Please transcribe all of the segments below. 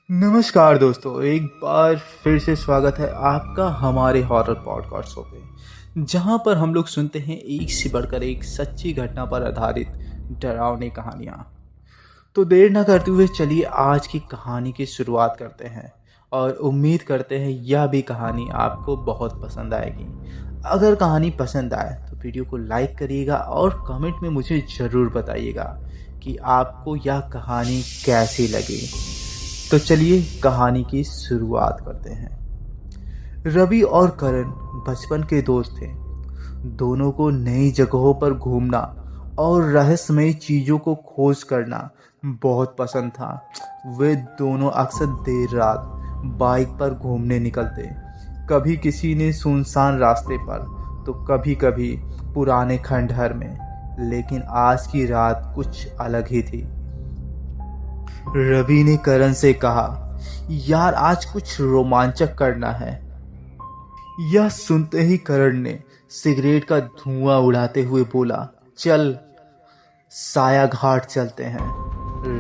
नमस्कार दोस्तों, एक बार फिर से स्वागत है आपका हमारे हॉरर पॉडकास्ट शो पे, जहां पर हम लोग सुनते हैं एक से बढ़कर एक सच्ची घटना पर आधारित डरावनी कहानियां। तो देर ना करते हुए चलिए आज की कहानी की शुरुआत करते हैं और उम्मीद करते हैं यह भी कहानी आपको बहुत पसंद आएगी। अगर कहानी पसंद आए तो वीडियो को लाइक करिएगा और कमेंट में मुझे ज़रूर बताइएगा कि आपको यह कहानी कैसी लगी। तो चलिए कहानी की शुरुआत करते हैं। रवि और करण बचपन के दोस्त थे। दोनों को नई जगहों पर घूमना और रहस्यमयी चीज़ों को खोज करना बहुत पसंद था। वे दोनों अक्सर देर रात बाइक पर घूमने निकलते, कभी किसी ने सुनसान रास्ते पर तो कभी कभी पुराने खंडहर में। लेकिन आज की रात कुछ अलग ही थी। रवि ने करण से कहा, यार आज कुछ रोमांचक करना है। यह सुनते ही करण ने सिगरेट का धुआं उड़ाते हुए बोला, चल साया घाट चलते हैं।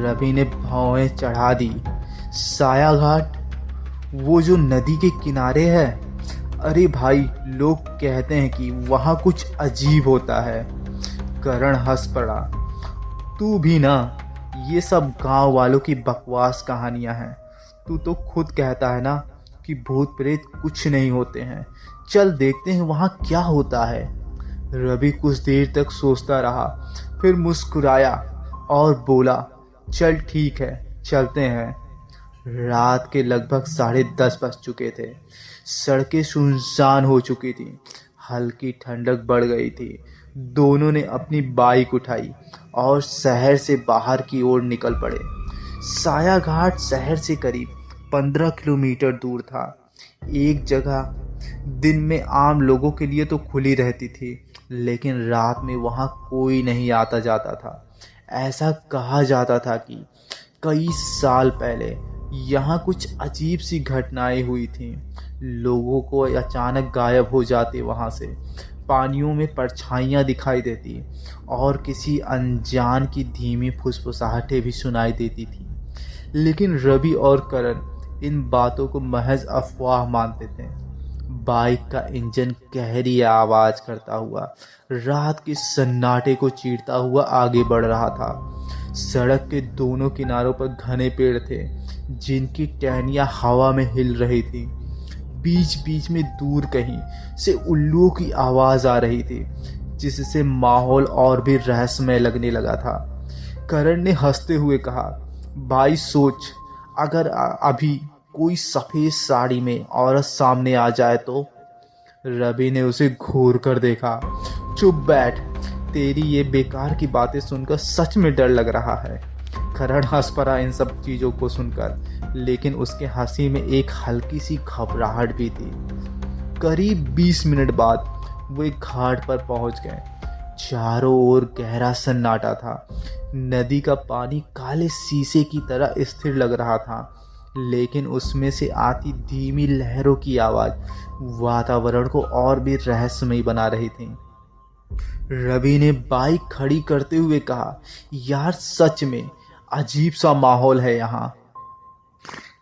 रवि ने भौहें चढ़ा दी। साया घाट? वो जो नदी के किनारे है? अरे भाई, लोग कहते हैं कि वहाँ कुछ अजीब होता है। करण हंस पड़ा। तू भी ना, ये सब गांव वालों की बकवास कहानियां हैं। तू तो खुद कहता है ना कि भूत प्रेत कुछ नहीं होते हैं। चल देखते हैं वहाँ क्या होता है। रवि कुछ देर तक सोचता रहा, फिर मुस्कुराया और बोला, चल ठीक है, चलते हैं। रात के लगभग 10:30 बज चुके थे। सड़कें सुनसान हो चुकी थी। हल्की ठंडक बढ़ गई थी। दोनों ने अपनी बाइक उठाई और शहर से बाहर की ओर निकल पड़े। साया घाट शहर से करीब 15 किलोमीटर दूर था। एक जगह दिन में आम लोगों के लिए तो खुली रहती थी, लेकिन रात में वहाँ कोई नहीं आता जाता था। ऐसा कहा जाता था कि कई साल पहले यहाँ कुछ अजीब सी घटनाएं हुई थीं। लोगों को अचानक गायब हो जाते वहाँ से, पानियों में परछाइयाँ दिखाई देती और किसी अनजान की धीमी फुसफुसाहटें भी सुनाई देती थी। लेकिन रवि और करण इन बातों को महज अफवाह मानते थे। बाइक का इंजन गहरी आवाज करता हुआ रात के सन्नाटे को चीरता हुआ आगे बढ़ रहा था। सड़क के दोनों किनारों पर घने पेड़ थे, जिनकी टहनियाँ हवा में हिल रही थी। बीच बीच में दूर कहीं से उल्लुओं की आवाज आ रही थी, जिससे माहौल और भी रहस्यमय लगने लगा था। करण ने हंसते हुए कहा, भाई सोच, अगर अभी कोई सफेद साड़ी में औरत सामने आ जाए तो? रवि ने उसे घूर कर देखा। चुप बैठ, तेरी ये बेकार की बातें सुनकर सच में डर लग रहा है। करण हंस पड़ा इन सब चीज़ों को सुनकर, लेकिन उसके हंसी में एक हल्की सी घबराहट भी थी। करीब 20 मिनट बाद वे घाट पर पहुंच गए। चारों ओर गहरा सन्नाटा था। नदी का पानी काले शीशे की तरह स्थिर लग रहा था, लेकिन उसमें से आती धीमी लहरों की आवाज़ वातावरण को और भी रहस्यमयी बना रही थी। रवि ने बाइक खड़ी करते हुए कहा, यार सच में अजीब सा माहौल है यहाँ।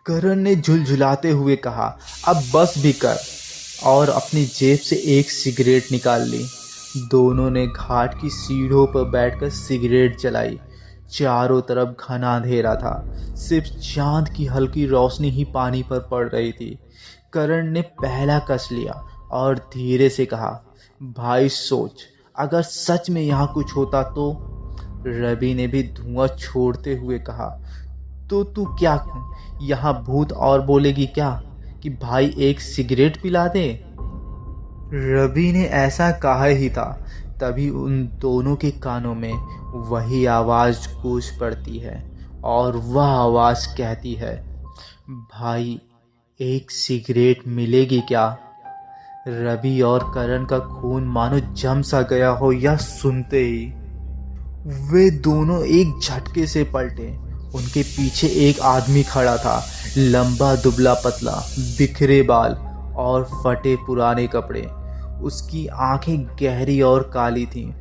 करण ने झुलझुलाते हुए कहा, अब बस भी कर, और अपनी जेब से एक सिगरेट निकाल ली। दोनों ने घाट की सीढ़ों पर बैठकर सिगरेट जलाई। चारों तरफ घना अंधेरा था, सिर्फ चांद की हल्की रोशनी ही पानी पर पड़ रही थी। करण ने पहला कस लिया और धीरे से कहा, भाई सोच, अगर सच में यहाँ कुछ होता तो? रवि ने भी धुआं छोड़ते हुए कहा, तो तू क्या यहाँ भूत और बोलेगी क्या कि भाई एक सिगरेट पिला दे? रवि ने ऐसा कहा ही था, तभी उन दोनों के कानों में वही आवाज़ गूंज पड़ती है और वह आवाज़ कहती है, भाई एक सिगरेट मिलेगी क्या? रवि और करण का खून मानो जम सा गया हो यह सुनते ही। वे दोनों एक झटके से पलटे। उनके पीछे एक आदमी खड़ा था, लंबा दुबला पतला, बिखरे बाल और फटे पुराने कपड़े। उसकी आंखें गहरी और काली थीं,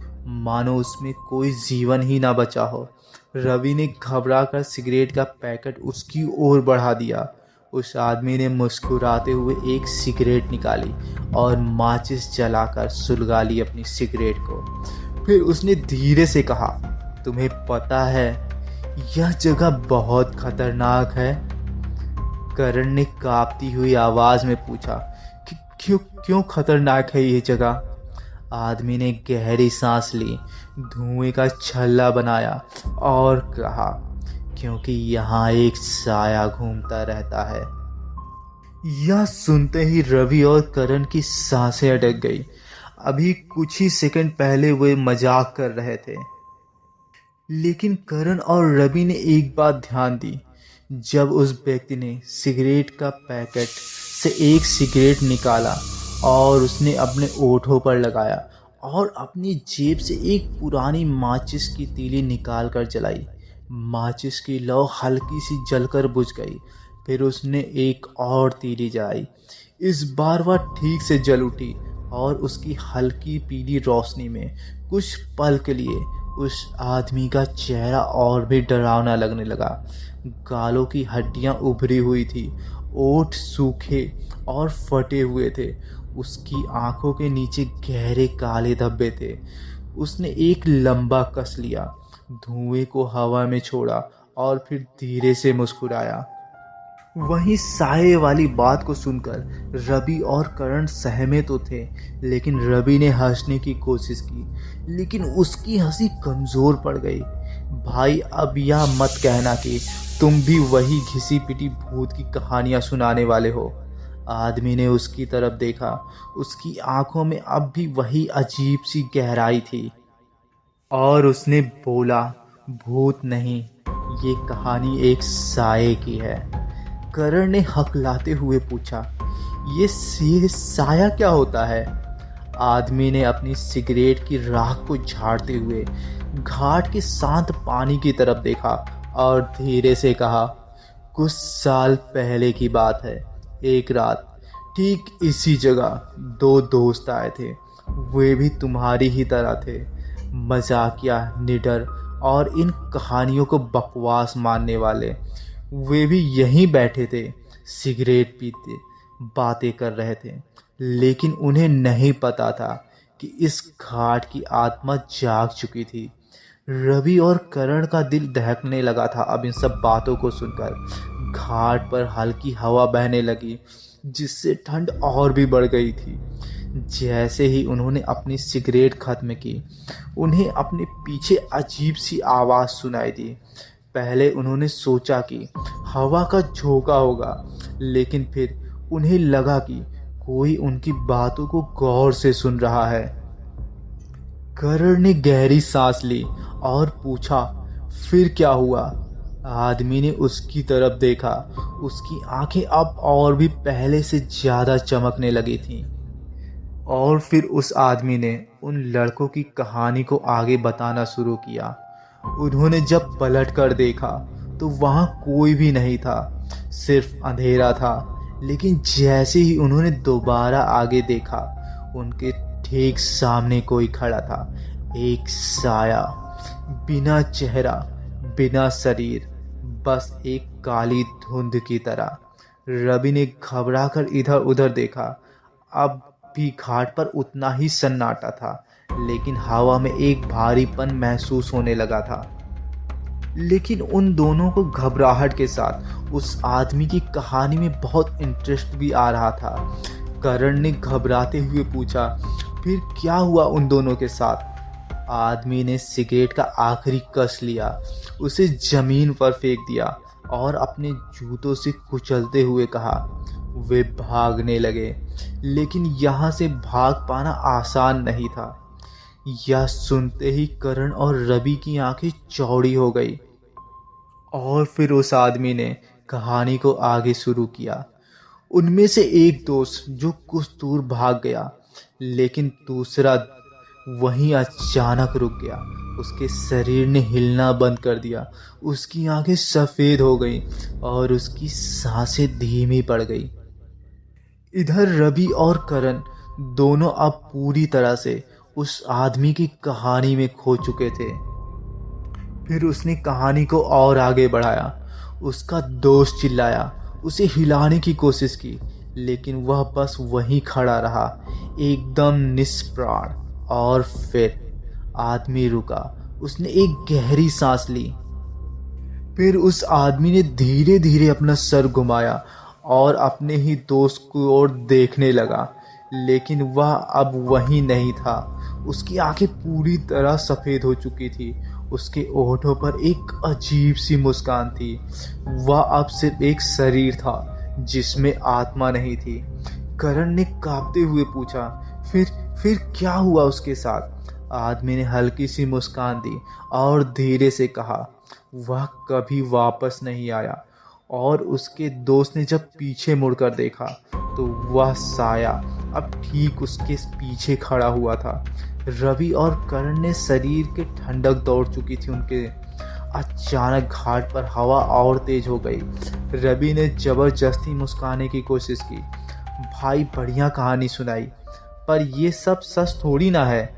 मानो उसमें कोई जीवन ही ना बचा हो। रवि ने घबराकर सिगरेट का पैकेट उसकी ओर बढ़ा दिया। उस आदमी ने मुस्कुराते हुए एक सिगरेट निकाली और माचिस जलाकर सुलगा ली अपनी सिगरेट को। फिर उसने धीरे से कहा, तुम्हें पता है यह जगह बहुत खतरनाक है? करण ने कांपती हुई आवाज में पूछा कि क्यों क्यों खतरनाक है ये जगह? आदमी ने गहरी सांस ली, धुएं का छल्ला बनाया और कहा, क्योंकि यहाँ एक साया घूमता रहता है। यह सुनते ही रवि और करण की सांसें अटक गई। अभी कुछ ही सेकंड पहले वे मजाक कर रहे थे, लेकिन करण और रवि ने एक बात ध्यान दी। जब उस व्यक्ति ने सिगरेट का पैकेट से एक सिगरेट निकाला और उसने अपने ओठों पर लगाया और अपनी जेब से एक पुरानी माचिस की तीली निकाल कर जलाई। माचिस की लौ हल्की सी जलकर बुझ गई। फिर उसने एक और तीली जलाई। इस बार वह ठीक से जल उठी और उसकी हल्की पीली रोशनी में कुछ पल के लिए उस आदमी का चेहरा और भी डरावना लगने लगा। गालों की हड्डियां उभरी हुई थी, ओठ सूखे और फटे हुए थे। उसकी आंखों के नीचे गहरे काले धब्बे थे। उसने एक लंबा कस लिया, धुएं को हवा में छोड़ा और फिर धीरे से मुस्कुराया। वहीं साये वाली बात को सुनकर रवि और करण सहमे तो थे, लेकिन रवि ने हंसने की कोशिश की, लेकिन उसकी हंसी कमज़ोर पड़ गई। भाई, अब यह मत कहना कि तुम भी वही घिसी पिटी भूत की कहानियां सुनाने वाले हो। आदमी ने उसकी तरफ देखा। उसकी आंखों में अब भी वही अजीब सी गहराई थी और उसने बोला, भूत नहीं, ये कहानी एक साये की है। करण ने हकलाते हुए पूछा, ये साया क्या होता है? आदमी ने अपनी सिगरेट की राख को झाड़ते हुए घाट के शांत पानी की तरफ देखा और धीरे से कहा, कुछ साल पहले की बात है। एक रात ठीक इसी जगह दो दोस्त आए थे। वे भी तुम्हारी ही तरह थे, मजाकिया, निडर और इन कहानियों को बकवास मानने वाले। वे भी यहीं बैठे थे, सिगरेट पीते बातें कर रहे थे, लेकिन उन्हें नहीं पता था कि इस घाट की आत्मा जाग चुकी थी। रवि और करण का दिल दहकने लगा था अब इन सब बातों को सुनकर। घाट पर हल्की हवा बहने लगी, जिससे ठंड और भी बढ़ गई थी। जैसे ही उन्होंने अपनी सिगरेट खत्म की, उन्हें अपने पीछे अजीब सी आवाज़ सुनाई दी। पहले उन्होंने सोचा कि हवा का झोंका होगा, लेकिन फिर उन्हें लगा कि कोई उनकी बातों को गौर से सुन रहा है। करण ने गहरी सांस ली और पूछा, फिर क्या हुआ? आदमी ने उसकी तरफ देखा। उसकी आंखें अब और भी पहले से ज्यादा चमकने लगी थीं। और फिर उस आदमी ने उन लड़कों की कहानी को आगे बताना शुरू किया। उन्होंने जब पलट कर देखा तो वहाँ कोई भी नहीं था, सिर्फ अंधेरा था। लेकिन जैसे ही उन्होंने दोबारा आगे देखा, उनके ठीक सामने कोई खड़ा था, एक साया, बिना चेहरा, बिना शरीर, बस एक काली धुंध की तरह। रवि ने घबराकर इधर उधर देखा। अब भी घाट पर उतना ही सन्नाटा था, लेकिन हवा में एक भारीपन महसूस होने लगा था। लेकिन उन दोनों को घबराहट के साथ उस आदमी की कहानी में बहुत इंटरेस्ट भी आ रहा था। करण ने घबराते हुए पूछा, फिर क्या हुआ उन दोनों के साथ? आदमी ने सिगरेट का आखिरी कस लिया, उसे जमीन पर फेंक दिया और अपने जूतों से कुचलते हुए कहा, वे भागने लगे, लेकिन यहाँ से भाग पाना आसान नहीं था। यह सुनते ही करण और रवि की आंखें चौड़ी हो गई। और फिर उस आदमी ने कहानी को आगे शुरू किया। उनमें से एक दोस्त जो कुछ दूर भाग गया, लेकिन दूसरा वहीं अचानक रुक गया। उसके शरीर ने हिलना बंद कर दिया, उसकी आंखें सफ़ेद हो गईं और उसकी सांसें धीमी पड़ गई। इधर रवि और करण दोनों अब पूरी तरह से उस आदमी की कहानी में खो चुके थे। फिर उसने कहानी को और आगे बढ़ाया। उसका दोस्त चिल्लाया, उसे हिलाने की कोशिश की, लेकिन वह बस वहीं खड़ा रहा, एकदम निष्प्राण। और फिर आदमी रुका। उसने एक गहरी सांस ली। फिर उस आदमी ने धीरे धीरे अपना सर घुमाया और अपने ही दोस्त की ओर देखने लगा, लेकिन वह अब वहीं नहीं था। उसकी आंखें पूरी तरह सफ़ेद हो चुकी थी। उसके होठों पर एक अजीब सी मुस्कान थी। वह अब सिर्फ एक शरीर था जिसमें आत्मा नहीं थी। करण ने कांपते हुए पूछा, फिर क्या हुआ उसके साथ? आदमी ने हल्की सी मुस्कान दी और धीरे से कहा, वह कभी वापस नहीं आया। और उसके दोस्त ने जब पीछे मुड़कर देखा तो वह साया अब ठीक उसके पीछे खड़ा हुआ था। रवि और करण ने शरीर के ठंडक दौड़ चुकी थी उनके। अचानक घाट पर हवा और तेज हो गई। रवि ने जबरदस्ती मुस्काने की कोशिश की। भाई, बढ़िया कहानी सुनाई, पर ये सब सच थोड़ी ना है।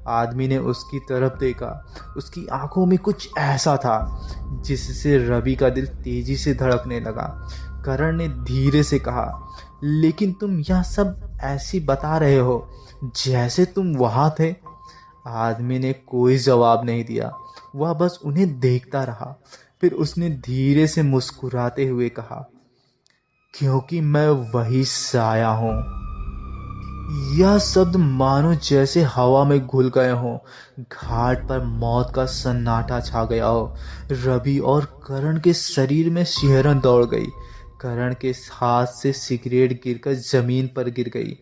आदमी ने उसकी तरफ देखा। उसकी आंखों में कुछ ऐसा था जिससे रवि का दिल तेजी से धड़कने लगा। करण ने धीरे से कहा, लेकिन तुम यह सब ऐसी बता रहे हो जैसे तुम वहां थे। आदमी ने कोई जवाब नहीं दिया। वह बस उन्हें देखता रहा। फिर उसने धीरे से मुस्कुराते हुए कहा, क्योंकि मैं वही साया हूँ। यह शब्द मानो जैसे हवा में घुल गए हों। घाट पर मौत का सन्नाटा छा गया हो। रवि और करण के शरीर में सिहरन दौड़ गई। करण के हाथ से सिगरेट गिरकर जमीन पर गिर गई,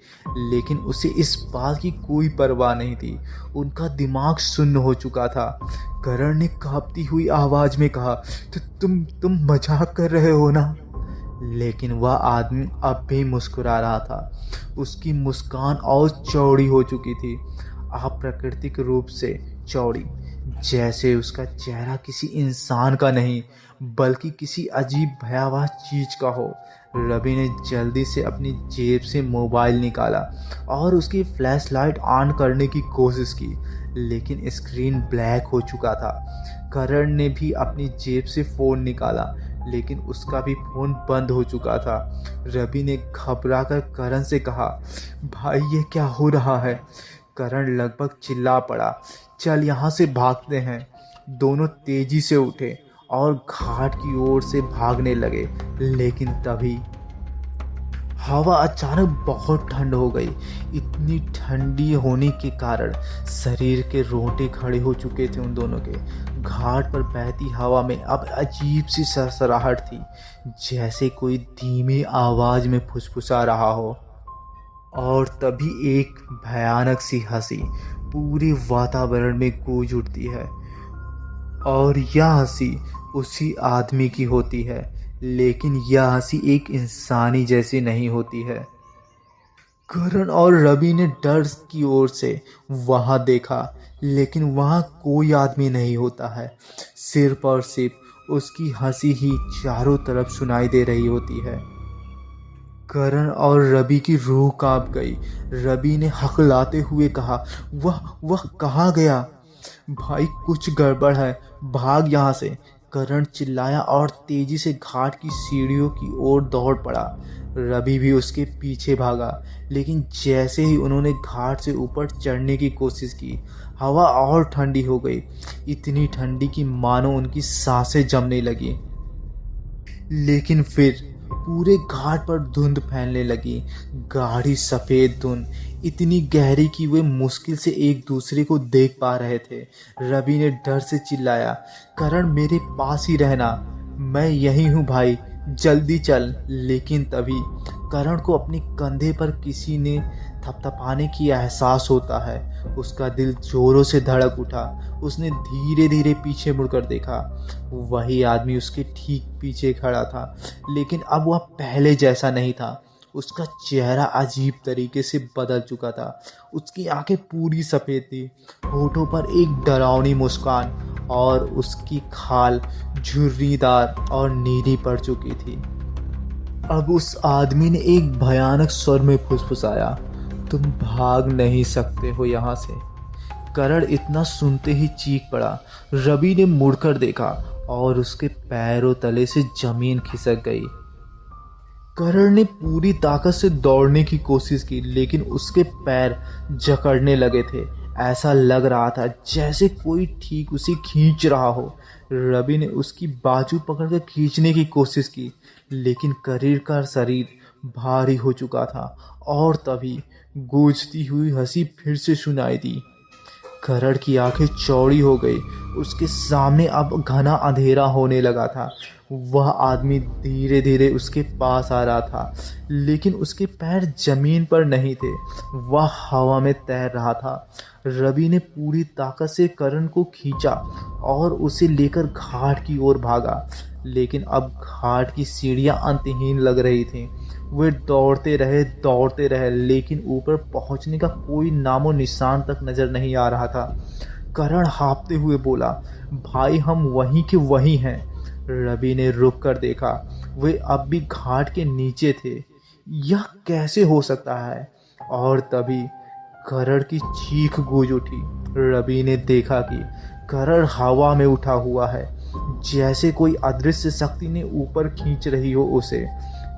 लेकिन उसे इस बात की कोई परवाह नहीं थी। उनका दिमाग सुन्न हो चुका था। करण ने कांपती हुई आवाज में कहा, तुम मजाक कर रहे हो ना? लेकिन वह आदमी अब भी मुस्कुरा रहा था। उसकी मुस्कान और चौड़ी हो चुकी थी, अप्राकृतिक रूप से चौड़ी, जैसे उसका चेहरा किसी इंसान का नहीं बल्कि किसी अजीब भयावह चीज का हो। रवि ने जल्दी से अपनी जेब से मोबाइल निकाला और उसकी फ्लैश लाइट ऑन करने की कोशिश की, लेकिन स्क्रीन ब्लैक हो चुका था। करण ने भी अपनी जेब से फ़ोन निकाला, लेकिन उसका भी फ़ोन बंद हो चुका था। रवि ने घबराकर करण से कहा, भाई ये क्या हो रहा है? करण लगभग चिल्ला पड़ा, चल यहाँ से भागते हैं। दोनों तेजी से उठे और घाट की ओर से भागने लगे, लेकिन तभी हवा अचानक बहुत ठंड हो गई। इतनी ठंडी होने के कारण शरीर के रोंगटे खड़े हो चुके थे उन दोनों के। घाट पर बहती हवा में अब अजीब सी सरसराहट थी, जैसे कोई धीमी आवाज में फुसफुसा रहा हो। और तभी एक भयानक सी हंसी पूरे वातावरण में गूंज उठती है। और यह हंसी उसी आदमी की होती है, लेकिन यह हंसी एक इंसानी जैसी नहीं होती है। करण और रवि ने डर की ओर से वहां देखा, लेकिन वहां कोई आदमी नहीं होता है। सिर्फ और सिर्फ उसकी हंसी ही चारों तरफ सुनाई दे रही होती है। करण और रवि की रूह कांप गई। रवि ने हकलाते हुए कहा, वह कहाँ गया? भाई, कुछ गड़बड़ है, भाग यहाँ से। करण चिल्लाया और तेजी से घाट की सीढ़ियों की ओर दौड़ पड़ा। रवि भी उसके पीछे भागा, लेकिन जैसे ही उन्होंने घाट से ऊपर चढ़ने की कोशिश की, हवा और ठंडी हो गई। इतनी ठंडी कि मानो उनकी सांसें जमने लगी। लेकिन फिर पूरे घाट पर धुंध फैलने लगी, गाढ़ी सफ़ेद धुंध, इतनी गहरी कि वे मुश्किल से एक दूसरे को देख पा रहे थे। रवि ने डर से चिल्लाया, करण मेरे पास ही रहना, मैं यहीं हूँ भाई, जल्दी चल। लेकिन तभी करण को अपने कंधे पर किसी ने थपथपाने की एहसास होता है। उसका दिल जोरों से धड़क उठा। उसने धीरे धीरे पीछे मुड़कर देखा। वही आदमी उसके ठीक पीछे खड़ा था, लेकिन अब वह पहले जैसा नहीं था। उसका चेहरा अजीब तरीके से बदल चुका था। उसकी आंखें पूरी सफ़ेद थी, होठों पर एक डरावनी मुस्कान, और उसकी खाल झुर्रीदार और नीली पड़ चुकी थी। अब उस आदमी ने एक भयानक स्वर में फुसफुसाया, तुम भाग नहीं सकते हो यहाँ से, करण इतना सुनते ही चीख पड़ा। रवि ने मुड़कर देखा और उसके पैरों तले से जमीन खिसक गई। करण ने पूरी ताकत से दौड़ने की कोशिश की, लेकिन उसके पैर जकड़ने लगे थे। ऐसा लग रहा था जैसे कोई ठीक उसे खींच रहा हो। रवि ने उसकी बाजू पकड़कर खींचने की कोशिश की, लेकिन करण का शरीर भारी हो चुका था। और तभी गूंजती हुई हंसी फिर से सुनाई दी। करण की आंखें चौड़ी हो गई। उसके सामने अब घना अंधेरा होने लगा था। वह आदमी धीरे धीरे उसके पास आ रहा था, लेकिन उसके पैर जमीन पर नहीं थे, वह हवा में तैर रहा था। रवि ने पूरी ताकत से करण को खींचा और उसे लेकर घाट की ओर भागा, लेकिन अब घाट की सीढ़ियां अंतहीन लग रही थीं। वे दौड़ते रहे, लेकिन ऊपर पहुंचने का कोई नामो निशान तक नजर नहीं आ रहा था। करण हाँफते हुए बोला, भाई हम वहीं के वहीं हैं। रवि ने रुक कर देखा। वे अब भी घाट के नीचे थे। यह कैसे हो सकता है? और तभी करण की चीख गूंज उठी। रवि ने देखा कि करण हवा में उठा हुआ है, जैसे कोई अदृश्य शक्ति ने ऊपर खींच रही हो उसे।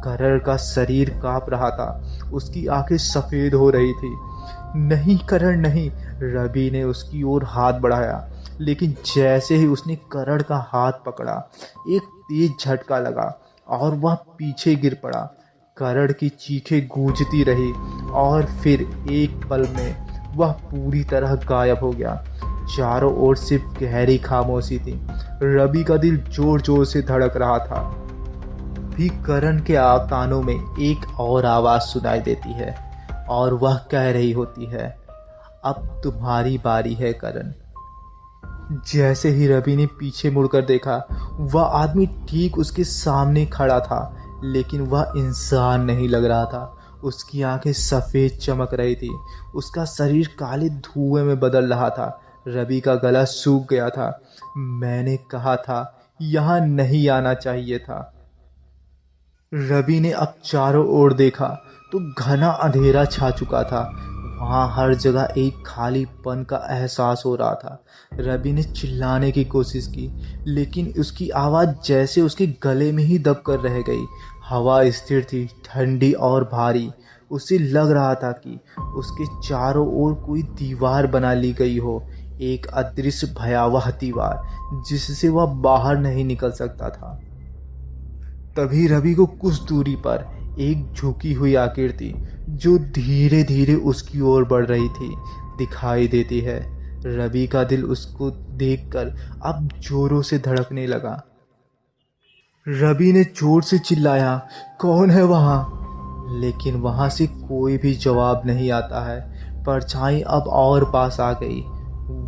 करण का शरीर कांप रहा था, उसकी आंखें सफेद हो रही थी। नहीं करण नहीं, रवि ने उसकी ओर हाथ बढ़ाया, लेकिन जैसे ही उसने करण का हाथ पकड़ा, एक तेज झटका लगा और वह पीछे गिर पड़ा। करण की चीखें गूंजती रही और फिर एक पल में वह पूरी तरह गायब हो गया। चारों ओर सिर्फ गहरी खामोशी थी। रवि का दिल जोर जोर से धड़क रहा था। भी करण के कानों में एक और आवाज़ सुनाई देती है और वह कह रही होती है, अब तुम्हारी बारी है करण। जैसे ही रवि ने पीछे मुड़कर देखा, वह आदमी ठीक उसके सामने खड़ा था, लेकिन वह इंसान नहीं लग रहा था। उसकी आंखें सफ़ेद चमक रही थी, उसका शरीर काले धुएं में बदल रहा था। रवि का गला सूख गया था। मैंने कहा था यहाँ नहीं आना चाहिए था। रवि ने अब चारों ओर देखा तो घना अंधेरा छा चुका था। वहाँ हर जगह एक खालीपन का एहसास हो रहा था। रवि ने चिल्लाने की कोशिश की, लेकिन उसकी आवाज़ जैसे उसके गले में ही दब कर रह गई। हवा स्थिर थी, ठंडी और भारी। उसे लग रहा था कि उसके चारों ओर कोई दीवार बना ली गई हो, एक अदृश्य भयावह दीवार जिससे वह बाहर नहीं निकल सकता था। तभी रवि को कुछ दूरी पर एक झुकी हुई आकृति, जो धीरे धीरे उसकी ओर बढ़ रही थी, दिखाई देती है। रवि का दिल उसको देखकर अब जोरों से धड़कने लगा। रवि ने जोर से चिल्लाया, कौन है वहाँ? लेकिन वहाँ से कोई भी जवाब नहीं आता है। परछाई अब और पास आ गई।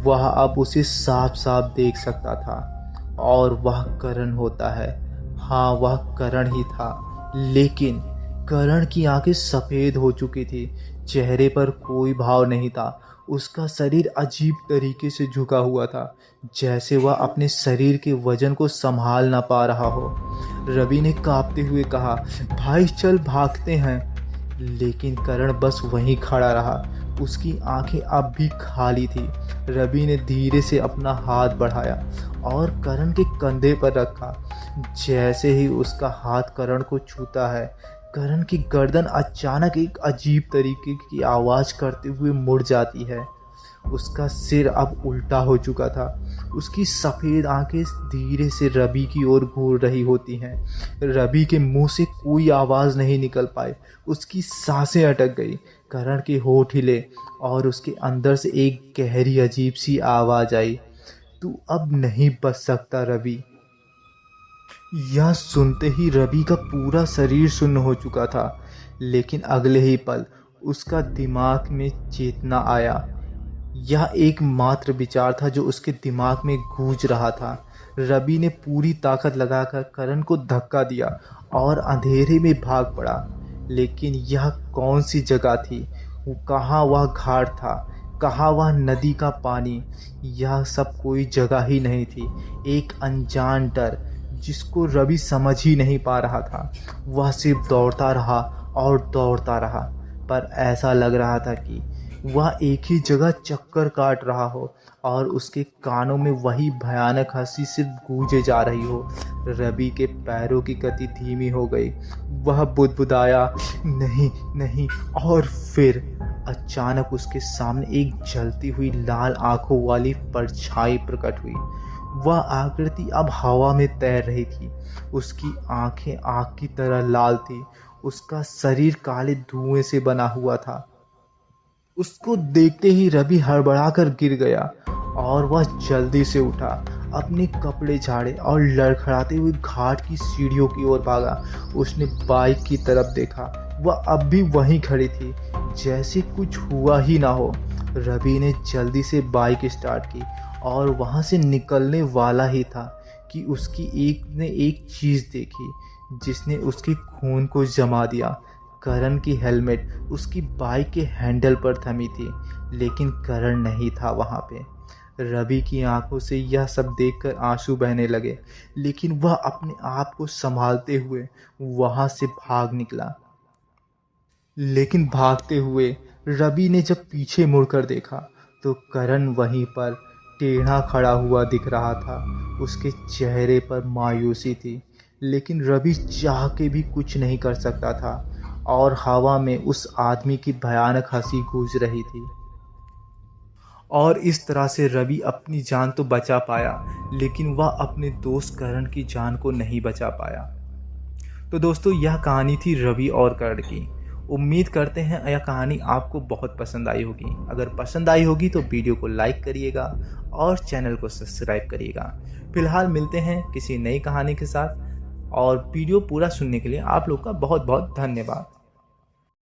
वह अब उसे साफ साफ देख सकता था, और वह करण होता है। हाँ, वह करण ही था, लेकिन करण की आंखें सफ़ेद हो चुकी थी। चेहरे पर कोई भाव नहीं था। उसका शरीर अजीब तरीके से झुका हुआ था, जैसे वह अपने शरीर के वजन को संभाल ना पा रहा हो। रवि ने कांपते हुए कहा, भाई चल भागते हैं। लेकिन करण बस वहीं खड़ा रहा। उसकी आंखें अब भी खाली थी। रवि ने धीरे से अपना हाथ बढ़ाया और करण के कंधे पर रखा। जैसे ही उसका हाथ करण को छूता है, करण की गर्दन अचानक एक अजीब तरीके की आवाज़ करते हुए मुड़ जाती है। उसका सिर अब उल्टा हो चुका था। उसकी सफ़ेद आंखें धीरे से रवि की ओर घूर रही होती हैं। रवि के मुंह से कोई आवाज़ नहीं निकल पाई। उसकी सांसें अटक गई। करण के होठ हिले और उसके अंदर से एक गहरी अजीब सी आवाज़ आई, तू अब नहीं बच सकता रवि। यह सुनते ही रवि का पूरा शरीर सुन्न हो चुका था, लेकिन अगले ही पल उसका दिमाग में चेतना आया। यह एकमात्र विचार था जो उसके दिमाग में गूंज रहा था। रवि ने पूरी ताकत लगाकर करण को धक्का दिया और अंधेरे में भाग पड़ा। लेकिन यह कौन सी जगह थी? कहाँ वह घाट था? कहाँ वह नदी का पानी? यह सब कोई जगह ही नहीं थी। एक अनजान डर जिसको रवि समझ ही नहीं पा रहा था। वह सिर्फ दौड़ता रहा और दौड़ता रहा, पर ऐसा लग रहा था कि वह एक ही जगह चक्कर काट रहा हो और उसके कानों में वही भयानक हंसी सिर्फ गूंजे जा रही हो। रवि के पैरों की गति धीमी हो गई। वह बुदबुदाया, नहीं नहीं। और फिर अचानक उसके सामने एक जलती हुई लाल आंखों वाली परछाई प्रकट हुई। वह आकृति अब हवा में तैर रही थी। उसकी आंखें आग की तरह लाल थी। उसका शरीर काले धुएं से बना हुआ था। उसको देखते ही रवि हड़बड़ाकर गिर गया और वह जल्दी से उठा, अपने कपड़े झाड़े और लड़खड़ाते हुए घाट की सीढ़ियों की ओर भागा। उसने बाइक की तरफ देखा। वह अब भी वहीं खड़ी थी, जैसे कुछ हुआ ही ना हो। रवि ने जल्दी से बाइक स्टार्ट की और वहां से निकलने वाला ही था कि उसकी एक चीज़ देखी जिसने उसके खून को जमा दिया। करण की हेलमेट उसकी बाइक के हैंडल पर थमी थी, लेकिन करण नहीं था वहां पे। रवि की आंखों से यह सब देखकर आंसू बहने लगे, लेकिन वह अपने आप को संभालते हुए वहां से भाग निकला। लेकिन भागते हुए रवि ने जब पीछे मुड़कर देखा तो करण वहीं पर टेढ़ा खड़ा हुआ दिख रहा था। उसके चेहरे पर मायूसी थी, लेकिन रवि चाह के भी कुछ नहीं कर सकता था और हवा में उस आदमी की भयानक हंसी गूंज रही थी। और इस तरह से रवि अपनी जान तो बचा पाया, लेकिन वह अपने दोस्त करण की जान को नहीं बचा पाया। तो दोस्तों, यह कहानी थी रवि और कर्ण की। उम्मीद करते हैं यह कहानी आपको बहुत पसंद आई होगी। अगर पसंद आई होगी तो वीडियो को लाइक करिएगा और चैनल को सब्सक्राइब करिएगा। फिलहाल मिलते हैं किसी नई कहानी के साथ, और वीडियो पूरा सुनने के लिए आप लोग का बहुत बहुत धन्यवाद।